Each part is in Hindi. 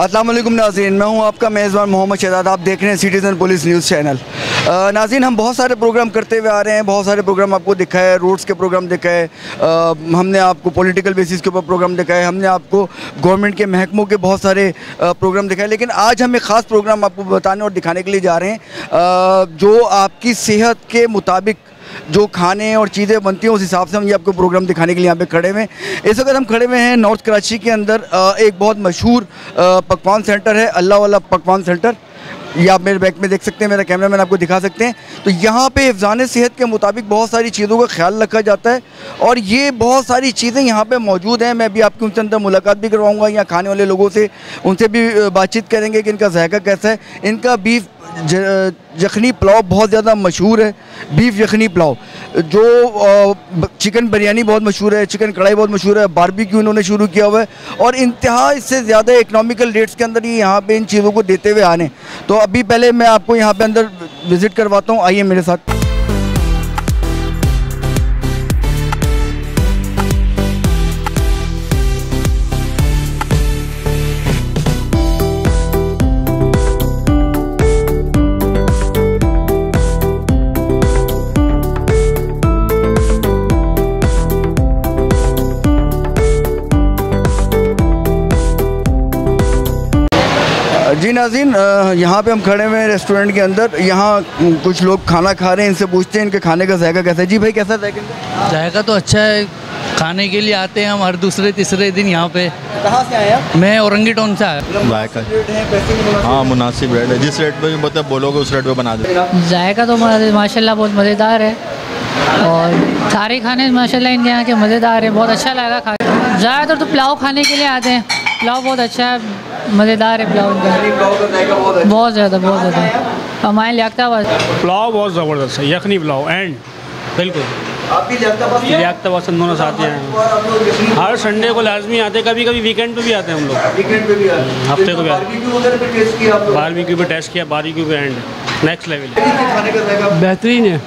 अस्सलाम वालेकुम नाज़रीन, मैं हूं आपका मेज़बान मोहम्मद शहजाद। आप देख रहे हैं सिटीज़न पुलिस न्यूज़ चैनल। नाज़रीन, हम बहुत सारे प्रोग्राम करते हुए आ रहे हैं, बहुत सारे प्रोग्राम आपको दिखाए, रोड्स के प्रोग्राम दिखाए, हमने आपको पॉलिटिकल बेसिस के ऊपर प्रोग्राम दिखाए, हमने आपको गवर्नमेंट के महकमों के बहुत सारे प्रोग्राम दिखाए। लेकिन आज हम एक ख़ास प्रोग्राम आपको बताने और दिखाने के लिए जा रहे हैं जो आपकी सेहत के मुताबिक जो खाने और चीज़ें बनती हैं उस हिसाब से हम ये आपको प्रोग्राम दिखाने के लिए यहाँ पे खड़े हुए हैं। इस वक्त हम खड़े हुए हैं नॉर्थ कराची के अंदर एक बहुत मशहूर पकवान सेंटर है, अल्लाह वाला पकवान सेंटर। ये आप मेरे बैक में देख सकते हैं, मेरा कैमरामैन आपको दिखा सकते हैं। तो यहाँ पे हिफ़्ज़ान सेहत के मुताबिक बहुत सारी चीज़ों का ख्याल रखा जाता है और ये बहुत सारी चीज़ें यहाँ पे मौजूद हैं। मैं भी आपकी उनसे अंदर मुलाकात भी करवाऊँगा, यहाँ खाने वाले लोगों से उनसे भी बातचीत करेंगे कि इनका जायका कैसा है। इनका बीफ यखनी पुलाव बहुत ज़्यादा मशहूर है। बीफ यखनी पुलाव, जो चिकन बिरयानी बहुत मशहूर है, चिकन कढ़ाई बहुत मशहूर है, बारबेक्यू इन्होंने शुरू किया हुआ है और इंतहा इससे ज़्यादा इकनॉमिकल रेट्स के अंदर ही यहाँ पे इन चीज़ों को देते हुए आने। तो अभी पहले मैं आपको यहाँ पे अंदर विज़िट करवाता हूँ, आइए मेरे साथ। जी नाज़रीन, यहाँ पे हम खड़े हुए हैं रेस्टोरेंट के अंदर। यहाँ कुछ लोग खाना खा रहे हैं, इनसे पूछते हैं इनके खाने का जायका कैसा है। जी भाई, कैसा जायका? जायका तो अच्छा है, खाने के लिए आते हैं हम हर दूसरे तीसरे दिन यहाँ पे। कहाँ से आए आप? मैं औरंगी टाउन से आया। जायका हाँ, मुनासिब रेट है, जिस रेट पे भी बोलोगे उस रेट पे बना दो। जायका तो माशाल्लाह बहुत मज़ेदार है और सारे खाने माशाल्लाह इनके यहाँ के मज़ेदार है, बहुत अच्छा लगा खा के। ज़्यादातर तो पुलाव खाने के लिए आते हैं, पुलाव बहुत अच्छा है, मज़ेदार है पुलाव इनका, बहुत ज़्यादा हमारे लियाकताबाद पुलाव बहुत ज़बरदस्त है, यखनी पुलाव एंड बिल्कुल। आप भी लियाकताबाद से दोनों साथ हैं, हर संडे को लाजमी आते, कभी कभी वीकेंड पे भी आते हैं हम लोग, वीकेंड पे भी आते हैं, हफ्ते को भी आते हैं। बारबेक्यू पे टेस्ट किया, बारबेक्यू पे एंड नेक्स्ट लेवल है, खाने का जायका बेहतरीन है।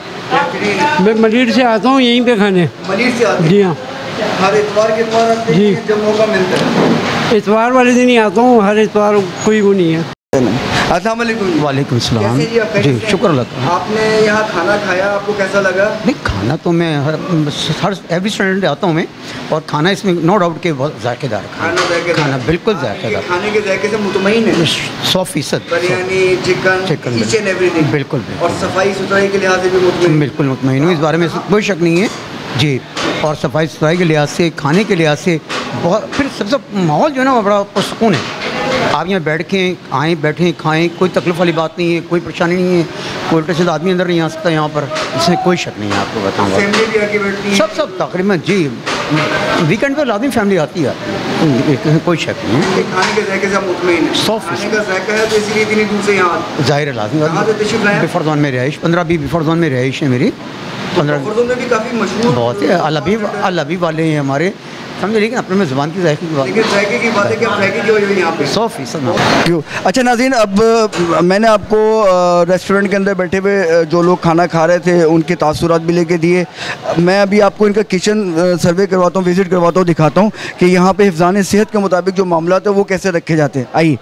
मैं मलीर से आता हूँ यहीं पे खाने। मलीर से आते हैं? जी हाँ, हर इतवार के इतवार आते हैं जी। जब मौका मिलता है। इतवार वाले दिन ही आता हूँ, हर इतवार कोई वो नहीं है। अस्सलाम वालेकुम। वालेकुम सलाम। कैसे जी आप? जी शुक्र अल्लाह। आपने यहाँ खाना खाया, आपको कैसा लगा? नहीं, खाना तो मैं हर एवरी स्टूडेंट आता हूँ मैं, और खाना इसमें नो डाउट के बहुत जायकेदार है। खाना बिल्कुल जायकेदार, खाने के जायके से मुतमईन है 100%। Biryani, chicken, each and everything. बिल्कुल और सफाई सुथराई के लिहाज से भी मुतमईन? बिल्कुल मुतमईन हूँ, इस बारे में कोई शक नहीं है जी। और सफाई सुथराई के लिहाज से, खाने के लिहाज से बहुत, फिर सबसे माहौल जो है ना वो बड़ा पुरसकून है। आप यहाँ बैठ के आएँ, बैठें, खाएँ, कोई तकलीफ वाली बात नहीं है, कोई परेशानी नहीं है, कोई उल्टे से आदमी अंदर नहीं आ सकता यहाँ पर, इसमें कोई शक नहीं है। आपको बताऊँगा फैमिली भी आके बैठती है? सब तकरीबन जी, वीकेंड पर लाजमी फैमिली आती है, कोई शक नहीं है। खाने के जायके से आप मुतमईन हैं? 100% खाने का जायका है तो इसीलिए इतनी दूर से यहाँ ज़ाहिर है, लाजमी। बिफरजोन में रहाइश, 15-20 बिफरजोन में रहाइश है मेरी। 15 में भी काफ़ी मशहूर बहुत है, अल हबीब वाले हैं हमारे, समझे। लेकिन अपने में ज़ुबान की जायके की बात, लेकिन जायके की बात है कि आप जायके की वजह यहाँ पे 100%। क्यों? अच्छा नाज़रीन, अब मैंने आपको रेस्टोरेंट के अंदर बैठे हुए जो लोग खाना खा रहे थे उनके तासुरात भी लेके दिए। मैं अभी आपको इनका किचन सर्वे करवाता हूँ, विज़िट करवाता हूँ, दिखाता हूँ कि यहाँ पे हिफ़्ज़ान सेहत के मुताबिक जो मामला है वो कैसे रखे जाते हैं। आइए।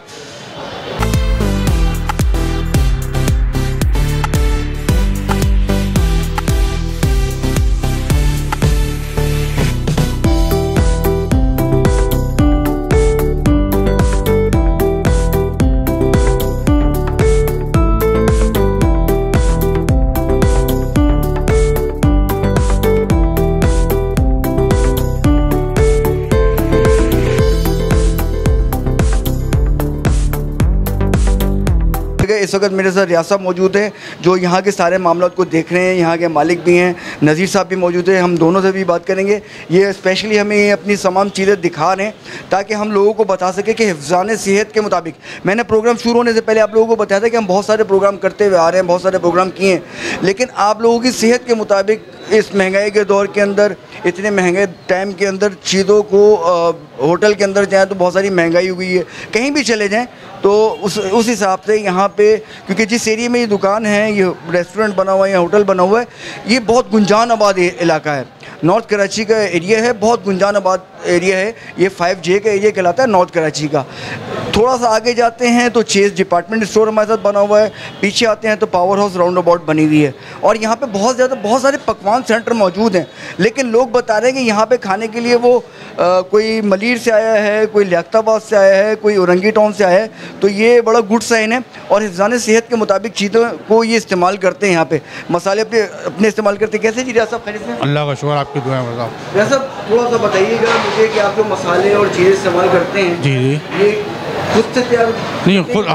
इस वक्त मेरे साथ रियाज साहब मौजूद हैं जो यहाँ के सारे मामलों को देख रहे हैं, यहाँ के मालिक भी हैं, नज़ीर साहब भी मौजूद हैं। हम दोनों से भी बात करेंगे। ये स्पेशली हमें ये अपनी तमाम चीज़ें दिखा रहे हैं ताकि हम लोगों को बता सकें कि हिफ़्ज़ान सेहत के मुताबिक। मैंने प्रोग्राम शुरू होने से पहले आप लोगों को बताया था कि हम बहुत सारे प्रोग्राम करते हुए आ रहे हैं, बहुत सारे प्रोग्राम किए हैं, लेकिन आप लोगों की सेहत के मुताबिक इस महंगाई के दौर के अंदर, इतने महंगे टाइम के अंदर चीज़ों को, होटल के अंदर जाएँ तो बहुत सारी महंगाई हुई है, कहीं भी चले जाएँ तो उस हिसाब से यहाँ पे, क्योंकि जिस एरिया में ये दुकान है, ये रेस्टोरेंट बना हुआ है या होटल बना हुआ है, ये बहुत गुंजान आबाद इलाका है। नॉर्थ कराची का एरिया है, बहुत गुंजान आबाद एरिया है। ये 5J का एरिया कहलाता है नॉर्थ कराची का। थोड़ा सा आगे जाते हैं तो चेस डिपार्टमेंट स्टोर हमारे साथ बना हुआ है, पीछे आते हैं तो पावर हाउस राउंड अबाउट बनी हुई है, और यहाँ पे बहुत सारे पकवान सेंटर मौजूद हैं। लेकिन लोग बता रहे हैं कि यहाँ पे खाने के लिए वो कोई मलीर से आया है, कोई लियाकताबाद से आया है, कोई औरंगी टाउन से आया है, तो ये बड़ा गुड साइन है। और हिफ्ज़ान सेहत के मुताबिक चीज़ों को ये इस्तेमाल करते हैं, यहाँ पे मसाले अपने इस्तेमाल करते हैं। कैसे जी रियाज साहब, खैरियत से? अल्लाह का शुक्र, आपकी दुआ है बताओ। रियाज साहब थोड़ा सा बताइएगा मुझे कि आप जो मसाले और चीज़ें इस्तेमाल करते हैं, जी जी, ये खुद से तैयार? नहीं, खुद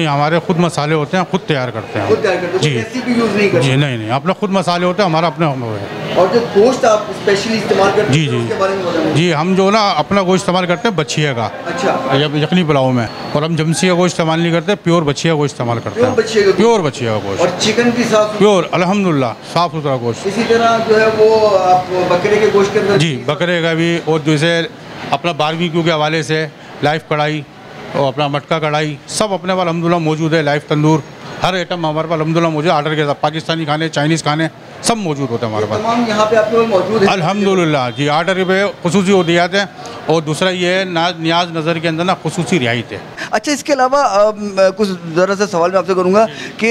हमारे खुद मसाले होते हैं, खुद तैयार करते हैं। खुद तैयार करते हैं, जी, रेसिपी यूज़ नहीं करते? जी नहीं, अपने खुद मसाले होते हैं, हमारा अपने है। और जो गोश्त आप स्पेशली इस्तेमाल करते हैं, जी जी, उसके बारे में बताइए। जी, हम जो ना अपना गोश्त इस्तेमाल करते हैं बछिया का, अच्छा, यखनी पुलाव में। और हम जमसी का गोश्त इस्तेमाल नहीं करते, प्योर बछिया का गोश्त इस्तेमाल करते हैं, प्योर बछिया का गोश्त। और चिकन भी साफ, प्योर अल्हम्दुलिल्लाह साफ़ सुथरा गोश्त। इसी तरह जो है वो आप बकरे के गोश्त के अंदर? जी, बकरे का भी, और जैसे अपना बारबेक्यू के हवाले से लाइव कढ़ाई और अपना मटका कढ़ाई सब अपने पास अल्हम्दुलिल्लाह मौजूद है। लाइव तंदूर, हर आइटम हमारे पास अल्हम्दुलिल्लाह मौजूद है। ऑर्डर के साथ पाकिस्तानी खाने, चाइनीज़ खाने सब मौजूद होते हैं हमारे पास, तमाम यहाँ पे आपके पास मौजूद है अल्हम्दुलिल्लाह। जी, ऑर्डर पे खुसूसी वो दिए जाते हैं। और दूसरा ये है नियाज नज़र के अंदर ना खुसूसी रियायत है। अच्छा, इसके अलावा कुछ ज़रा सा सवाल मैं आपसे करूँगा कि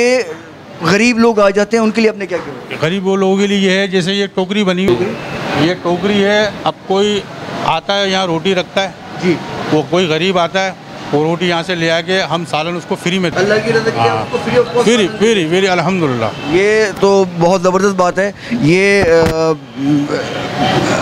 गरीब लोग आ जाते हैं, उनके लिए आपने क्या किया? गरीब वो लोगों के लिए ये है, जैसे ये टोकरी बनी हुई, ये टोकरी है। अब कोई आता है यहाँ रोटी रखता है जी, वो कोई गरीब आता है, वो रोटी यहाँ से ले आके हम सालन उसको फ्री में, अल्लाह की रज़ा के लिए आपको फ्री ऑफ कॉस्ट फ्री अल्हम्दुलिल्लाह। ये तो बहुत ज़बरदस्त बात है। ये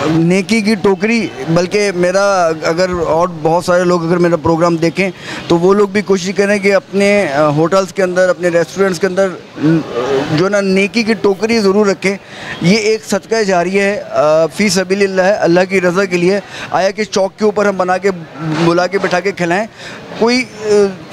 नेकी की टोकरी, बल्कि मेरा अगर और बहुत सारे लोग अगर मेरा प्रोग्राम देखें तो वो लोग भी कोशिश करें कि अपने होटल्स के अंदर, अपने रेस्टोरेंट्स के अंदर जो ना नेकी की टोकरी ज़रूर रखें। ये एक सदका जारिया है, फ़ी सबिलिल्लाह है, अल्लाह की रज़ा के लिए। आया कि चौक के ऊपर हम बना के बुला के बैठा के खिलाएँ, कोई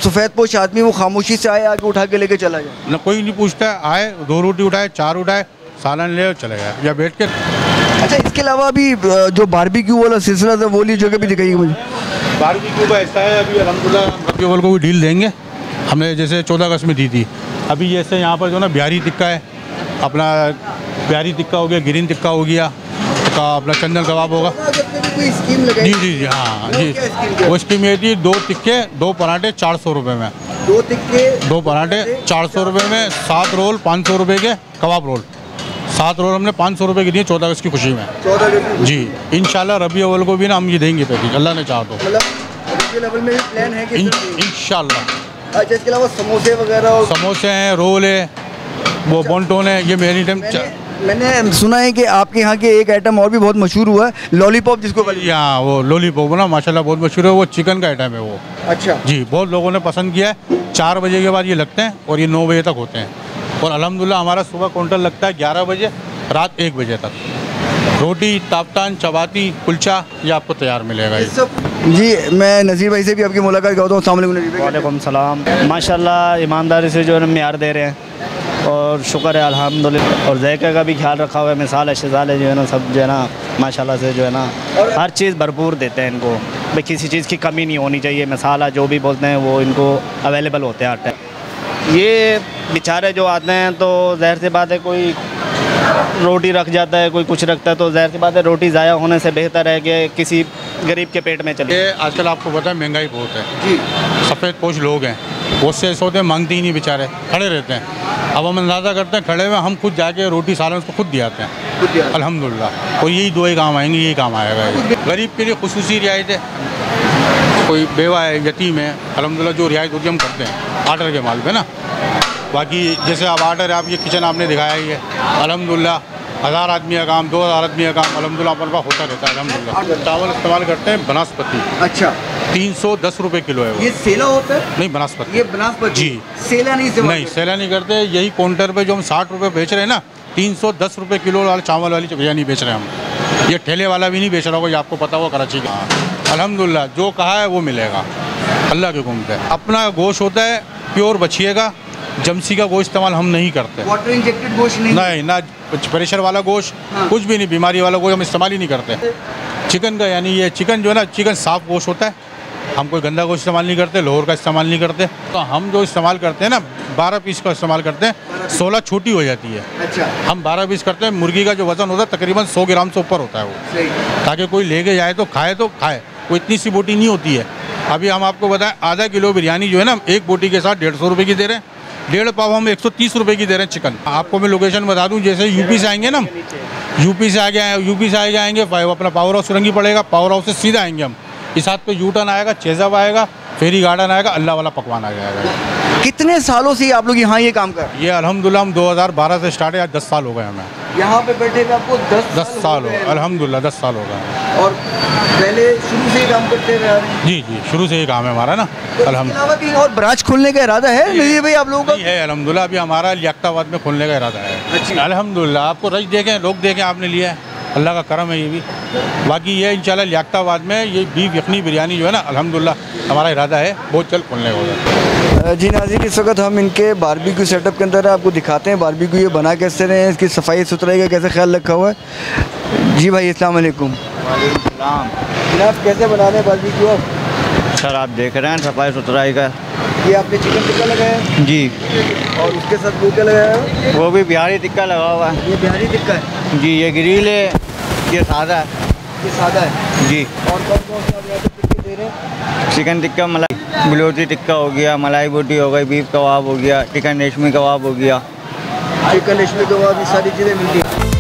सफ़ेद पोश आदमी वो खामोशी से आए, आके उठा के लेके चला जाए, ना कोई नहीं पूछता है। आए, 2 रोटी उठाए, 4 उठाए, सालन ले चले गए या बैठ के। अच्छा, इसके अलावा अभी जो बारबेक्यू वाला सिलसिला था वो जगह भी दिखाइए मुझे। बारबेक्यू का ऐसा है, अभी अल्हम्दुलिल्लाह रबी अव्वल को भी डील देंगे। हमने जैसे 14 अगस्त में दी थी, अभी जैसे यहाँ पर जो ना बिहारी टिक्का है, अपना बिहारी टिक्का हो गया, ग्रीन टिक्का हो गया, का अपना चंदन कबाब होगा। कोई स्कीम लगाई? जी, हाँ जी, वो स्कीम ये थी 2 टिक्के 2 पराठे 400 रुपये में, 2 टिक्के 2 पराठे 400 रुपये में, 7 रोल 500 रुपये के, कबाब रोल 7 रोल हमने 500 रुपये की दिए 14 अगस्त की खुशी में। 14 जी, इंशाल्लाह रबी अव्वल को भी ना हम ये देंगे पैकेज, अल्लाह ने चाहा तो। मतलब लेवल में प्लान है कि इंशाल्लाह। अच्छा, इसके अलावा समोसे वगैरह? समोसे हैं, रोल है, वो बोनटोन है, ये मेरी टाइम। मैंने सुना है कि आपके यहाँ के एक आइटम और भी बहुत मशहूर हुआ है, लॉलीपॉप, जिसको यहाँ वो लॉलीपॉप ना माशाल्लाह बहुत मशहूर है। वो चिकन का आइटम है वो। अच्छा जी, बहुत लोगों ने पसंद किया है। 4 बजे के बाद ये लगते हैं और ये 9 बजे तक होते हैं। और अल्हम्दुलिल्लाह हमारा सुबह काउंटर लगता है 11 बजे, रात 1 बजे तक। रोटी, तापतान, चपाती, कुलचा ये आपको तैयार मिलेगा। जी, मैं नज़ीर भाई से भी आपकी मुलाकात करता हूँ। अस्सलाम वालेकुम नज़ीर भाई। वालेकुम सलाम। माशाल्लाह ईमानदारी से जो है म्यार दे रहे हैं और शुक्र है अल्हम्दुलिल्लाह। और जायके का भी ख्याल रखा हुआ है, मिसाल है शिजाले जो है ना, सब जो है ना माशाल्लाह से जो है ना हर चीज़ भरपूर देते हैं इनको, भाई किसी चीज़ की कमी नहीं होनी चाहिए। मिसाल जो भी बोलते हैं वो इनको अवेलेबल होते हैं हर टाइम। ये बेचारे जो आते हैं तो ज़ाहिर सी बात है, कोई रोटी रख जाता है, कोई कुछ रखता है, तो ज़ाहिर सी बात है रोटी ज़ाया होने से बेहतर है कि किसी गरीब के पेट में चले। आजकल आपको पता है महंगाई बहुत है जी, सफ़ेद पोश लोग हैं, बहुत से ऐसे होते हैं मांगते ही नहीं बेचारे, खड़े रहते हैं। अब हम अंदाज़ा करते हैं खड़े हुए हम खुद जाके रोटी सालन उसको खुद दिए आते हैं अल्हम्दुलिल्लाह। और यही 2 ही काम आएंगे, यही काम आएगा। गरीब के लिए खुसूसी रियायत है, कोई बेवा है, यतीम है, अल्हम्दुलिल्लाह जो रियायत होती है हम करते हैं आर्डर के माल पे ना। बाकी जैसे आप आर्डर है, आप ये किचन आपने दिखाया ही है, अल्हम्दुलिल्लाह 1000 आदमी का काम, 2000 आदमी का काम अल्हम्दुलिल्लाह हमारे पास होता रहता है अल्हम्दुलिल्लाह। चावल इस्तेमाल करते हैं बनस्पति। अच्छा, 310 रुपये किलो है वो। ये सेला होता है? नहीं, बनस्पति। ये बनस्पति जी, सेला नहीं? नहीं, सेला नहीं करते। यही काउंटर पे जो हम 60 रुपये बेच रहे हैं ना, 310 रुपये किलो वाले चावल वाली बिरयानी बेच रहे हैं हम। ये ठेले वाला भी नहीं बेच रहा होगा, ये आपको पता होगा कराची का। अल्हम्दुलिल्लाह जो कहा है वो मिलेगा, अल्लाह के हुक्म पे। अपना गोश्त होता है प्योर बछिए का, जमसी का गोश्त इस्तेमाल हम नहीं करते। वाटर इंजेक्टेड गोश्त नहीं, ना प्रेशर वाला गोश्त, कुछ भी नहीं, बीमारी वाला गोश्त हम इस्तेमाल ही नहीं करते। चिकन का यानी ये चिकन जो है ना, चिकन साफ़ गोश्त होता है, हम कोई गंदा गोश्त इस्तेमाल नहीं करते, लोहर का इस्तेमाल नहीं करते। तो हम जो इस्तेमाल करते हैं ना 12 पीस का इस्तेमाल करते हैं, 16 छोटी हो जाती है। अच्छा, हम 12 पीस करते हैं। मुर्गी का जो वज़न होता है तकरीबन 100 ग्राम से ऊपर होता है वो, सही। ताकि कोई लेके जाए तो खाए कोई इतनी सी बोटी नहीं होती है। अभी हम आपको बताएं आधा किलो बिरयानी जो है ना एक बोटी के साथ 150 रुपये की दे रहे हैं, 1.5 पाव हम 130 रुपये की दे रहे हैं चिकन। आपको मैं लोकेशन बता दूं, जैसे यूपी से आएंगे ना, यूपी से आगे आएंगे अपना पावर हाउस सुरंगी पड़ेगा, पावर हाउस से सीधा आएंगे हम, इस हाथ पे यूटर्न आएगा, चेज़ब आएगा, फेरी गार्डन आएगा, अल्लाह वाला पकवान आ जाएगा। कितने सालों से आप लोग यहाँ ये काम कर रहे हैं? ये अल्हम्दुलिल्लाह हम 2012 से स्टार्ट है, आज 10 साल हो गए हमें यहाँ पे बैठे हुए आपको 10 साल हो गए। अल्हम्दुलिल्लाह 10 साल हो गए। और पहले शुरू से ही काम करते हुए आ रहे हैं? जी शुरू से ही काम है हमारा ना। तो इसके अलावा कहीं और ब्रांच खोलने का इरादा है नहीं भाई आप लोगों का? है अल्हम्दुलिल्लाह, अभी हमारा लियाकताबाद में खोलने का इरादा है। अल्हम्दुलिल्लाह आपको रश देखें, लोग देखें, आपने लिया है, अल्लाह का करम है ये भी। बाकी ये इंशाल्लाह लियाकताबाद में ये बीफ यखनी बिरयानी जो है ना, अल्हम्दुलिल्लाह हमारा इरादा है बहुत जल्द खोलने का। जी नाज़रीन, इस वक्त हम इनके बारबेक्यू सेटअप के अंदर आपको दिखाते हैं बारबेक्यू ये बना कैसे रहे हैं, इसकी सफाई सुथराई का कैसे ख्याल रखा हुआ है। जी भाई अस्सलाम वालेकुम। जनाब कैसे बना रहे हैं बारबेक्यू आप? सर आप देख रहे हैं सफाई सुथराई का। ये आपने चिकन टिक्का लगाया है? जी। और उसके साथ वो क्या लगाया है? वो भी बिहारी टिक्का लगा हुआ है। ये बिहारी टिक्का है? जी ये ग्रिल है, ये सादा है। ये सादा है जी। और कौन कौन से आप यहाँ पे टिक्के दे रहे हैं? चिकन टिक्का, मलाई बिलोती टिक्का हो गया, मलाई बोटी हो गई, बीफ कबाब हो गया, चिकन रेशमी कबाब हो गया। चिकन रेशमी कबाब, ये सारी चीज़ें मिलती हैं।